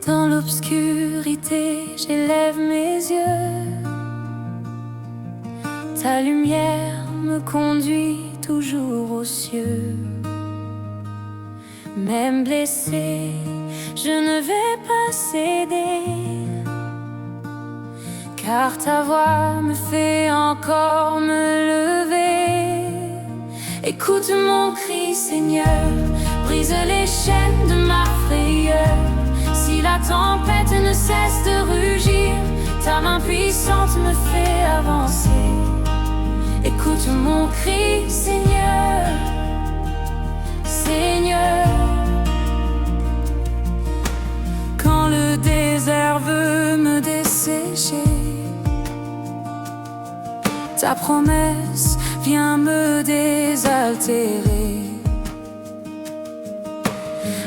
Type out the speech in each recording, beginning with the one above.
Dans l'obscurité, j'élève mes yeux. Ta lumière me conduit toujours aux cieux. Même blessé, je ne vais pas céder, car ta voix me fait encore me lever. Écoute mon cri, Seigneur, brise les chaînes de ma frayeur. Si la tempête ne cesse de rugir, ta main puissante me fait avancer. Écoute mon cri, Seigneur, Seigneur. Quand le désert veut me dessécher, ta promesse vient me désaltérer.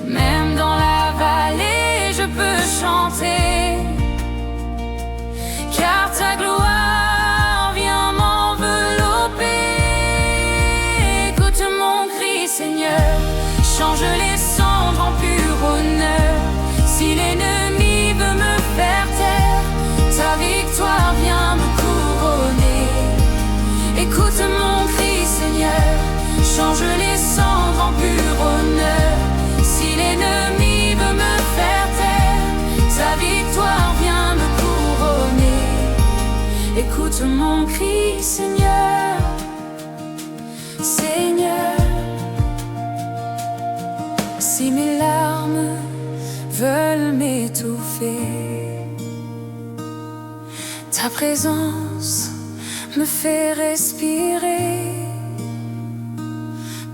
Même dans la vallée, je peux chanter, car ta gloire vient m'envelopper. Écoute mon cri, Seigneur, change les cendres en pur honneur. Si l'ennemi veut me faire taire, ta victoire vient me couronner. Écoute mon cri, Seigneur, change les cendres en pur honneur. Si l'ennemi veut me faire taire, ta victoire vient me couronner. Écoute mon cri, Seigneur, Seigneur. Si mes larmes veulent m'étouffer, ta présence me fait respirer.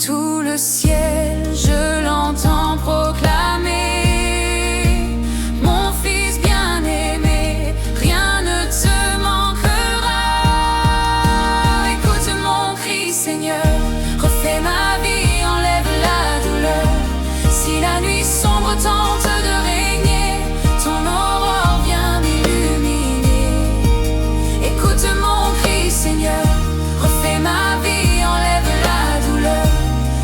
Tout le ciel, je l'entends proclamer. Mon fils bien-aimé, rien ne te manquera. Écoute mon cri, Seigneur, refais ma vie, enlève la douleur. Si la nuit sombre tente de régner, ton aurore vient m'illuminer. Écoute mon cri, Seigneur, refais ma vie, enlève la douleur.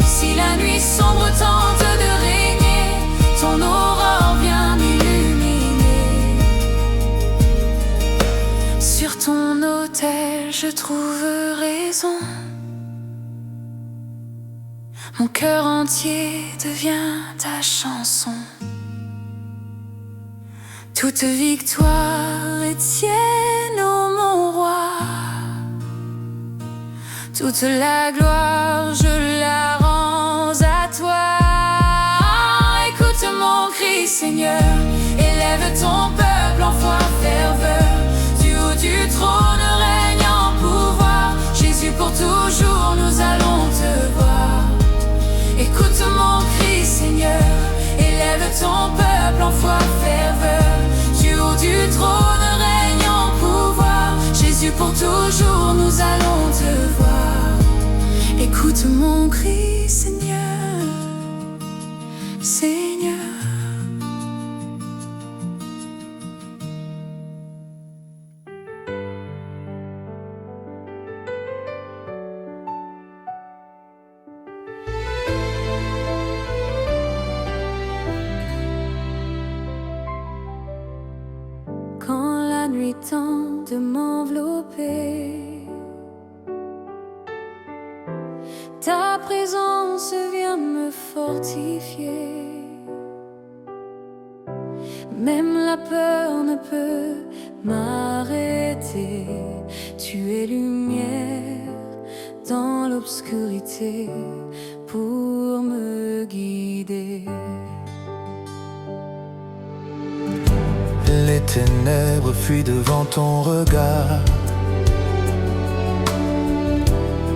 Si la nuit sombre tente de régner, ton aurore vient m'illuminer. Sur ton autel, je trouve raison. Mon cœur entier devient ta chanson. Toute victoire est tienne, ô mon roi. Toute la gloire, je la rends à toi. Écoute mon cri, Seigneur, élève ton peuple en foi ferveur. Du haut du trône règne en pouvoir. Jésus, pour toujours nous allons te voir. Écoute mon cri, Seigneur, élève ton peuple en foi ferveur. Du haut du trône règne en pouvoir. Jésus, pour toujours nous allons te voir. Écoute mon cri, Seigneur, Seigneur. Quand la nuit tente de m'envelopper, ta présence vient me fortifier. Même la peur ne peut m'arrêter. Tu es lumière dans l'obscurité pour me guider. Les ténèbres fuient devant ton regard.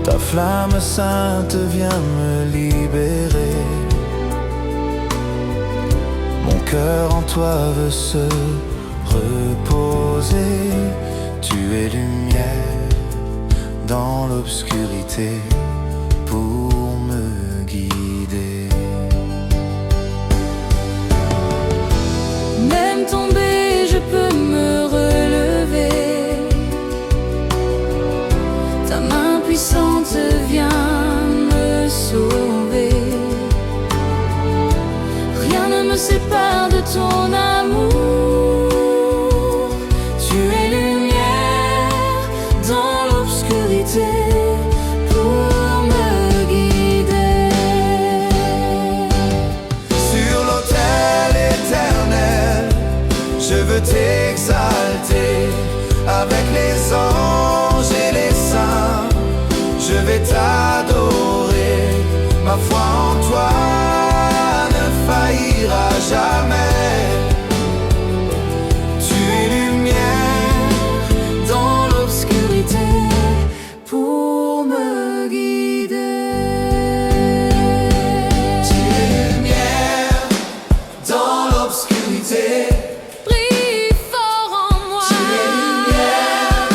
Ta flamme sainte vient me libérer. Mon cœur en toi veut se reposer. Tu es lumière dans l'obscurité pour me guider. Même tombé, je peux me relever. Ta main puissante vient me sauver. Rien ne me sépare de ton amour. Tu es lumière dans l'obscurité pour me guider. Sur l'autel éternel, je veux t'exalter. Avec les anges et les saints, je vais t'adorer. Ma foi en toi ne faillira jamais. Tu es lumière dans l'obscurité pour me guider. Tu es lumière dans l'obscurité. Brille fort en moi. Tu es lumière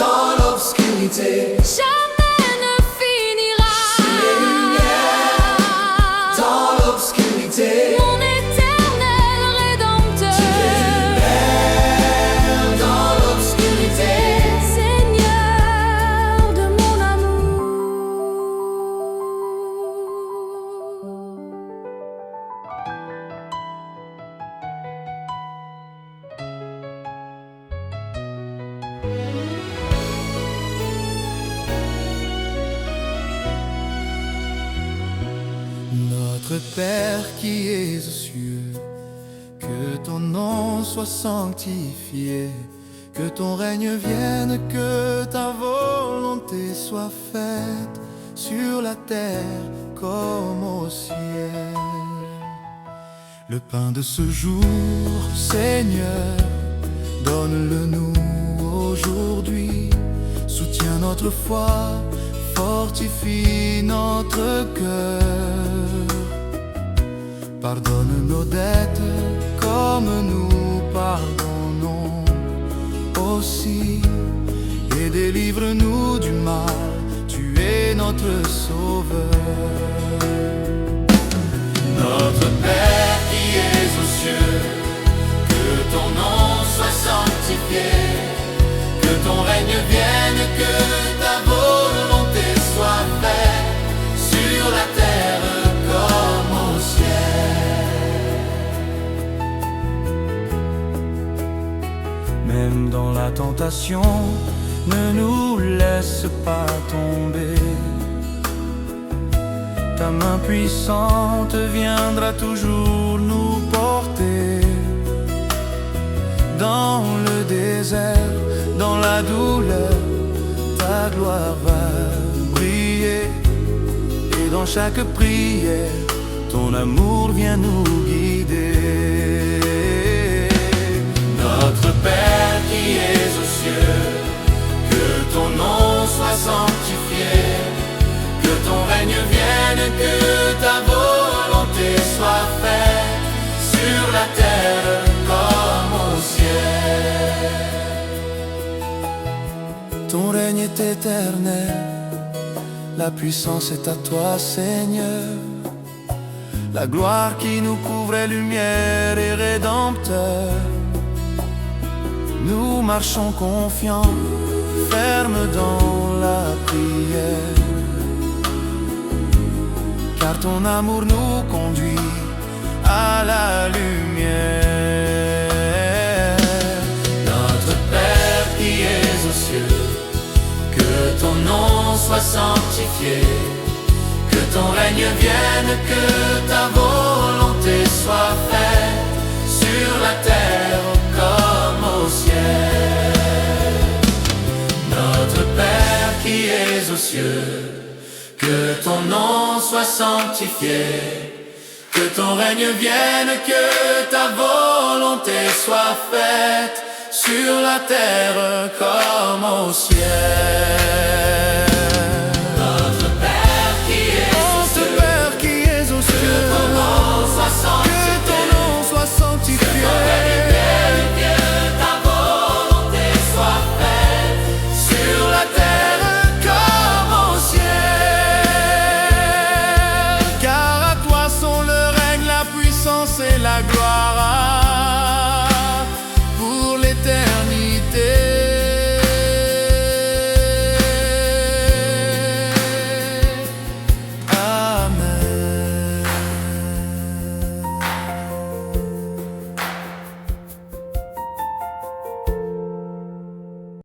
dans l'obscurité. Jamais ne finira. Tu es lumière dans l'obscurité. Mon éternel rédempteur. Tu es lumière dans l'obscurité. Seigneur de mon amour. Notre Père qui es aux cieux, que ton nom soit sanctifié, que ton règne vienne, que ta volonté soit faite sur la terre comme au ciel. Le pain de ce jour, Seigneur, donne-le-nous aujourd'hui. Soutiens notre foi, fortifie notre cœur. Pardonne nos dettes comme nous pardonnons aussi. Et délivre-nous du mal, tu es notre sauveur. Notre Père qui es aux cieux, que ton nom soit sanctifié, que ton règne vienne, que ta volonté soit faite sur la terre comme au ciel. Même dans la tentation, ne nous laisse pas tomber. Ta main puissante viendra toujours nous porter. Dans le désert, dans la douleur, ta gloire va briller. Et dans chaque prière, ton amour vient nous guider. Notre Père qui es aux cieux, que ton nom soit sanctifié, que ton règne vienne, que ta volonté soit faite sur la terre comme au ciel. Ton règne est éternel, la puissance est à toi, Seigneur. La gloire qui nous couvre est lumière et rédempteur. Nous marchons confiants, fermes dans la prière, car ton amour nous conduit à la lumière. Notre Père qui es aux cieux, que ton nom soit sanctifié, que ton règne vienne, que ta volonté soit faite sur la terre comme au ciel. Notre Père qui es aux cieux, que ton nom soit sanctifié, que ton règne vienne, que ta volonté soit faite sur la terre comme au ciel.